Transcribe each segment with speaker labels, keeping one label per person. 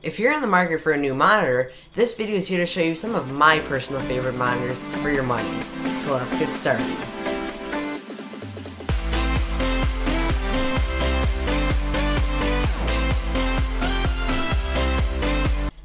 Speaker 1: If you're in the market for a new monitor, this video is here to show you some of my personal favorite monitors for your money. So let's get started.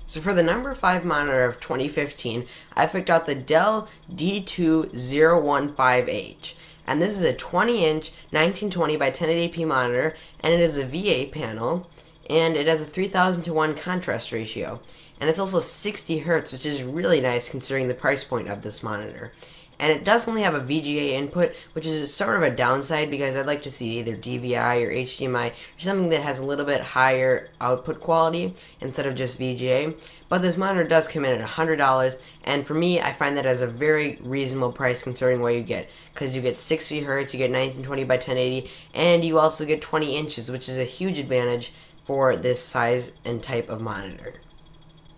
Speaker 1: So for the number 5 monitor of 2015, I picked out the Dell D2015H. And this is a 20-inch 1920 by 1080p monitor, and it is a VA panel, and it has a 3000:1 contrast ratio. And it's also 60 Hz, which is really nice considering the price point of this monitor. And it does only have a VGA input, which is sort of a downside because I'd like to see either DVI or HDMI or something that has a little bit higher output quality instead of just VGA. But this monitor does come in at $100, and for me, I find that as a very reasonable price considering what you get. Because you get 60 Hz, you get 1920 by 1080, and you also get 20 inches, which is a huge advantage for this size and type of monitor.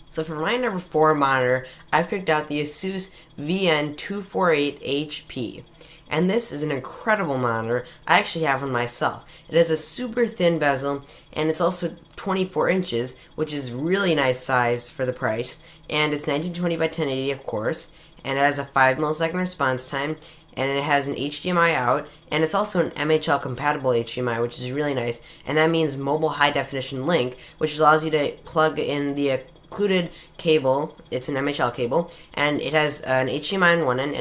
Speaker 1: So for my number 4 monitor, I've picked out the Asus VN2480HP. And this is an incredible monitor. I actually have one myself. It has a super thin bezel, and it's also 24 inches, which is really nice size for the price. And it's 1920 by 1080, of course. And it has a 5 millisecond response time. And it has an HDMI out, and it's also an MHL compatible HDMI, which is really nice. And that means mobile high definition link, which allows you to plug in the included cable. It's an MHL cable, and it has an HDMI on one end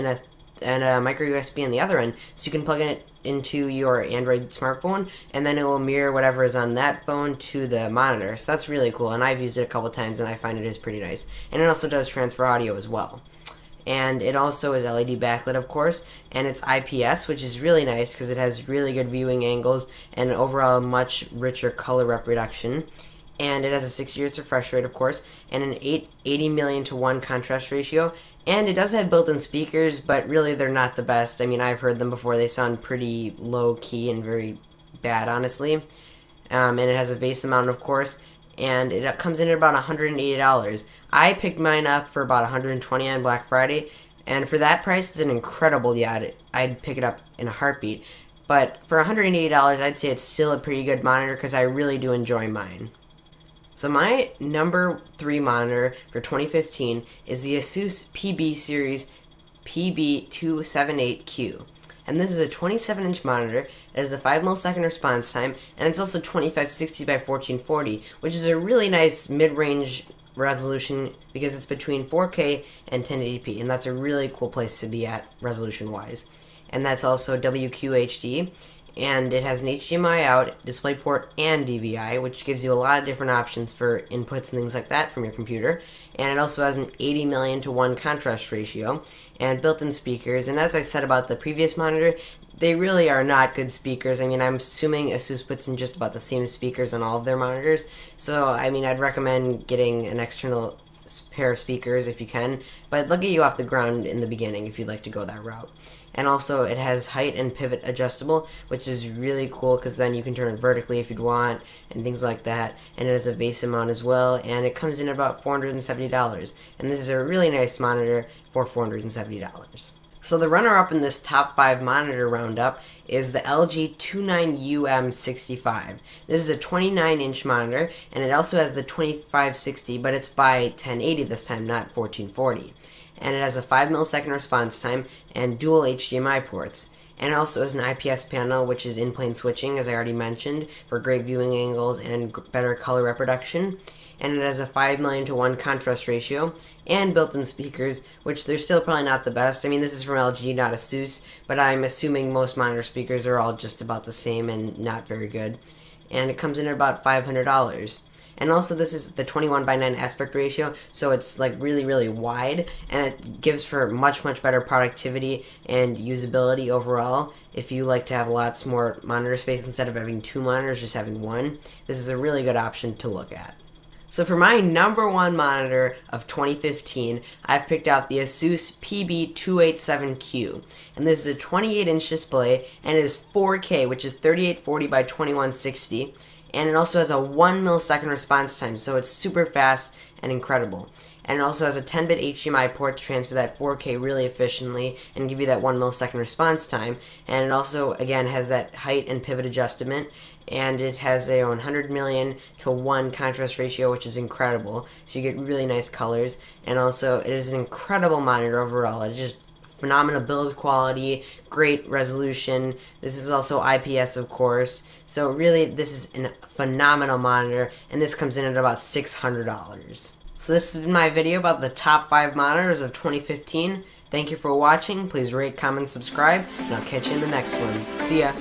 Speaker 1: and a micro USB on the other end, so you can plug it into your Android smartphone, and then it will mirror whatever is on that phone to the monitor. So that's really cool, and I've used it a couple times, and I find it is pretty nice. And it also does transfer audio as well. And it also is LED backlit, of course, and it's IPS, which is really nice because it has really good viewing angles and overall much richer color reproduction. And it has a 60 Hz refresh rate, of course, and an 80 million to 1 contrast ratio. And it does have built-in speakers, but really they're not the best. I mean, I've heard them before. They sound pretty low-key and very bad, honestly. And it has a base mount, of course, and it comes in at about $180. I picked mine up for about $120 on Black Friday, and for that price, it's an incredible yacht. I'd pick it up in a heartbeat. But for $180, I'd say it's still a pretty good monitor because I really do enjoy mine. So my number 3 monitor for 2015 is the Asus PB series PB278Q. And this is a 27-inch monitor. It has a 5 millisecond response time, and it's also 2560 by 1440, which is a really nice mid-range resolution because it's between 4K and 1080p, and that's a really cool place to be at resolution-wise. And that's also WQHD, and it has an HDMI out, DisplayPort, and DVI, which gives you a lot of different options for inputs and things like that from your computer. And it also has an 80 million to 1 contrast ratio and built-in speakers. And as I said about the previous monitor, they really are not good speakers. I mean, I'm assuming Asus puts in just about the same speakers on all of their monitors. So, I mean, I'd recommend getting an external pair of speakers if you can, but they'll get you off the ground in the beginning if you'd like to go that route. And also it has height and pivot adjustable, which is really cool because then you can turn it vertically if you'd want and things like that. And it has a base mount as well, and it comes in at about $470. And this is a really nice monitor for $470. So the runner-up in this top 5 monitor roundup is the LG 29UM65. This is a 29-inch monitor, and it also has the 2560, but it's by 1080 this time, not 1440. And it has a 5 millisecond response time and dual HDMI ports. And it also has an IPS panel, which is in-plane switching, as I already mentioned, for great viewing angles and better color reproduction. And it has a 5 million to 1 contrast ratio and built-in speakers, which they're still probably not the best. I mean, this is from LG, not Asus, but I'm assuming most monitor speakers are all just about the same and not very good. And it comes in at about $500. And also this is the 21:9 aspect ratio, so it's like really wide, and it gives for much better productivity and usability overall. If you like to have lots more monitor space instead of having 2 monitors, just having 1, this is a really good option to look at. So for my number 1 monitor of 2015, I've picked out the Asus PB287Q. And this is a 28-inch display, and it is 4K, which is 3840 by 2160. and it also has a 1 millisecond response time, so it's super fast and incredible. And it also has a 10-bit HDMI port to transfer that 4K really efficiently and give you that 1 millisecond response time. And it also, again, has that height and pivot adjustment, and it has a 100 million to 1 contrast ratio, which is incredible, so you get really nice colors. And also, it is an incredible monitor overall. It's just phenomenal build quality, great resolution. This is also IPS, of course, so really this is a phenomenal monitor, and this comes in at about $600. So this has been my video about the top 5 monitors of 2015. Thank you for watching. Please rate, comment, subscribe, and I'll catch you in the next ones. See ya!